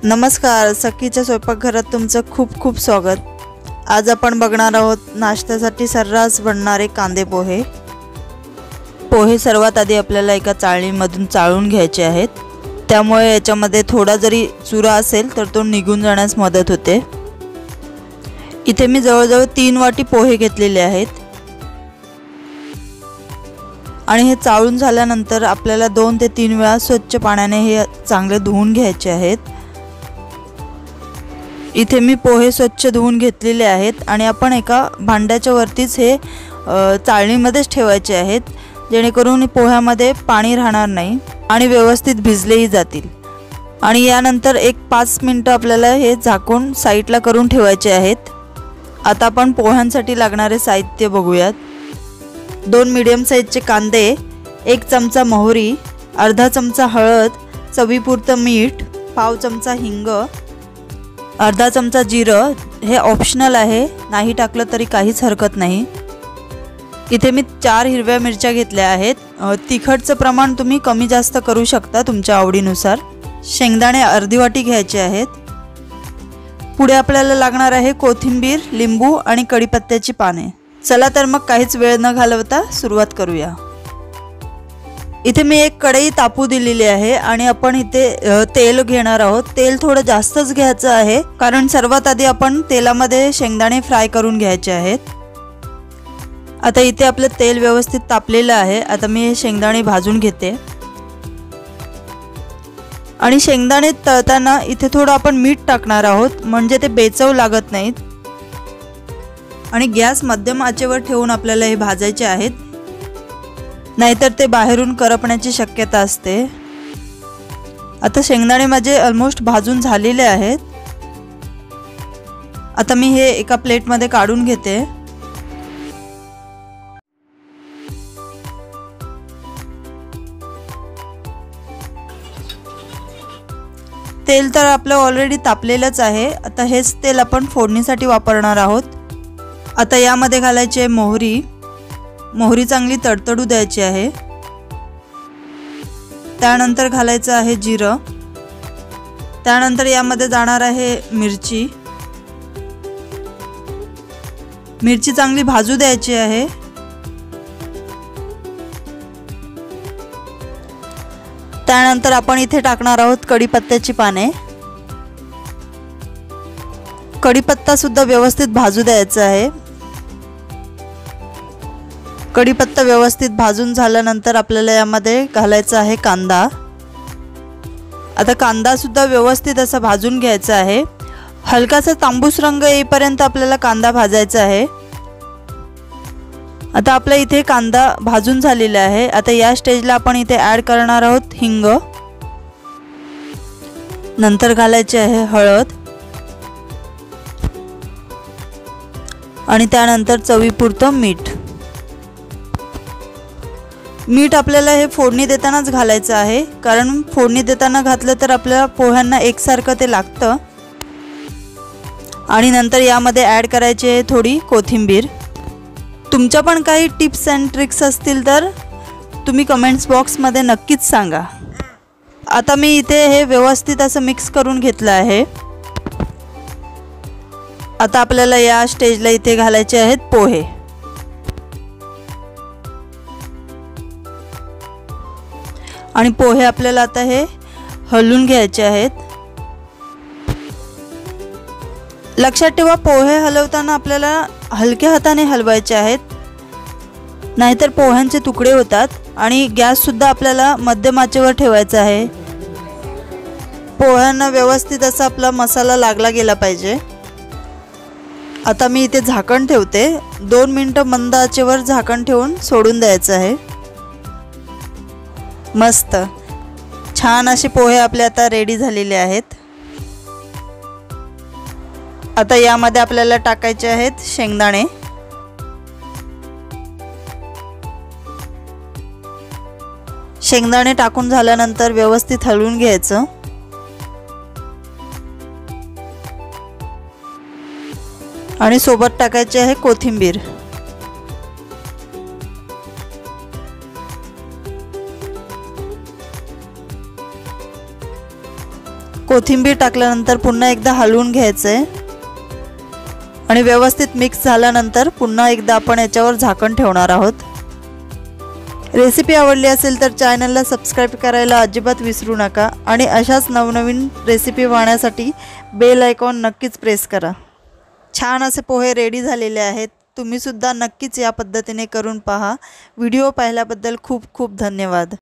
नमस्कार, सखीच्या स्वयंपाकघरात तुमचं खूप खूप स्वागत। आज आपण बघणार आहोत नाश्त्यासाठी सर्रास बनणारे कांदे पोहे। पोहे सर्वात आधी आपल्याला एका चाळणीमधून चाळून घ्यायचे आहेत, त्यामुळे याच्यामध्ये थोडा जरी चुरा असेल तर तो निघून जाण्यास मदत होते। इथे मी जवळजवळ 3 वाटी पोहे घेतलेले आहेत आणि हे चाळून झाल्यानंतर आपल्याला 2 ते 3 वेळा स्वच्छ पाण्याने हे चांगले धुवून घ्यायचे आहेत। इथे मी पोहे स्वच्छ धुवून घेतलेले आहेत आणि आपण एका भांड्याच्या वरतीच हे चाळणीमध्येच ठेवायचे आहेत, जेणेकरून पोह्यामध्ये पाणी राहणार नाही आणि व्यवस्थित भिजलेही जातील। आणि यानंतर एक 5 मिनिटं आपल्याला हे झाकून साईडला करून ठेवायचे आहेत। आता आपण पोह्यांसाठी लागणारे साहित्य बघूयात। 2 मीडियम साईजचे कांदे, 1 चमचा मोहरी, अर्धा चमचा हळद, चवीपुरतं मीठ, पाव चमचा हिंग, अर्धा चमचा जिरं। हे ऑप्शनल आहे, नाही टाकलं तरी काहीच हरकत नाही। इथे मी 4 हिरव्या मिरच्या घेतल्या आहेत। तिखटचं प्रमाण तुम्ही कमी जास्त करू शकता तुमच्या आवडीनुसार। शेंगदाणे अर्धी वाटी घ्यायचे आहेत। पुढे आपल्याला लागणार आहे कोथिंबीर, लिंबू आणि कढीपत्त्याची पाने। चला तर मग काहीच वेळ न घालवता सुरुवात करूया। इथे मी एक कढई तापू दिलेली आहे आणि आपण इथे तेल घेणार आहोत। तेल थोडं जास्तच घ्यायचं आहे, कारण सर्वात आधी आपण तेलामध्ये शेंगदाणे फ्राय करून घ्यायचे आहेत। आता इथे आपलं तेल व्यवस्थित तापलेलं आहे। आता मी हे शेंगदाणे भाजून घेते आणि शेंगदाणे तळताना इथे थोडं आपण मीठ टाकणार आहोत, म्हणजे ते बेचव लागत नाहीत। आणि गॅस मध्यम आचेवर ठेवून आपल्याला हे भाजायचे आहेत, नाहीतर ते बाहेरून करपण्याची शक्यता असते। आता शेंगदाणे माझे ऑलमोस्ट भाजून झालेले आहेत। आता मी हे एका प्लेटमध्ये काढून घेते। तेल तर आपलं ऑलरेडी तापलेलंच आहे। आता हेच तेल आपण फोडणीसाठी वापरणार आहोत। आता यामध्ये घालायचे मोहरी। मोहरी चांगली तडतडू द्यायची आहे। त्यानंतर घालायचं आहे जिरं। त्यानंतर यामध्ये जाणार आहे मिरची। मिरची चांगली भाजू द्यायची आहे। त्यानंतर आपण इथे टाकणार आहोत कढीपत्त्याची पाने। कढीपत्ता सुद्धा व्यवस्थित भाजू द्यायचा आहे। कढीपत्ता व्यवस्थित भाजून झाल्यानंतर आपल्याला यामध्ये घालायचा आहे कांदा। आता कांदा सुद्धा व्यवस्थित असा भाजून घ्यायचा आहे। हलकासा तांबूस रंग येईपर्यंत आपल्याला कांदा भाजायचा आहे। आता आपल्या इथे कांदा भाजून झालेला आहे। आता या स्टेजला आपण इथे ॲड करणार आहोत हिंग। नंतर घालायचे आहे हळद आणि त्यानंतर चवीपुरतं मीठ। मीठ आपल्याला हे फोडणी देतानाच घालायचं आहे, कारण फोडणी देताना घातलं तर आपल्या पोह्यांना एकसारखं ते लागतं। आणि नंतर यामध्ये ॲड करायचे थोडी कोथिंबीर। तुमच्या पण काही टिप्स अँड ट्रिक्स असतील तर तुम्ही कमेंट्स बॉक्समध्ये नक्कीच सांगा। आता मी इथे हे व्यवस्थित असं मिक्स करून घेतलं आहे। आता आपल्याला या स्टेजला इथे घालायचे आहेत पोहे। आणि पोहे आपल्याला आता हे हलवून घ्यायचे आहेत। लक्षात ठेवा, पोहे हलवताना आपल्याला हलक्या हाताने हलवायचे आहेत, नाहीतर पोह्यांचे तुकडे होतात। आणि गॅस सुद्धा आपल्याला मध्यम आचेवर ठेवायचा आहे। पोह्यांना व्यवस्थित असा आपला मसाला लागला गेला पाहिजे। आता मी इथे झाकण ठेवते। 2 मिनिटं मंद आचेवर झाकण ठेवून सोडून द्यायचं आहे। मस्त छान असे पोहे आपले आता रेडी झालेले आहेत। आता यामध्ये आपल्याला टाकायचे आहेत शेंगदाणे। शेंगदाणे टाकून झाल्यानंतर व्यवस्थित हलवून घ्यायचं। आणि सोबत टाकायचे आहे कोथिंबीर। कोथिंबीर टाकल्यानंतर पुन्हा एकदा हलवून घ्यायचं आहे आणि व्यवस्थित मिक्स झाल्यानंतर पुन्हा एकदा आपण याच्यावर झाकण ठेवणार आहोत। रेसिपी आवडली असेल तर चॅनलला सबस्क्राइब करायला अजिबात विसरू नका आणि अशाच नवनवीन रेसिपी पाहण्यासाठी बेल आयकॉन नक्कीच प्रेस करा। छान असे पोहे रेडी झालेले आहेत। तुम्ही सुद्धा नक्कीच या पद्धतीने करून पहा। व्हिडिओ पाहिल्याबद्दल खूप खूप धन्यवाद।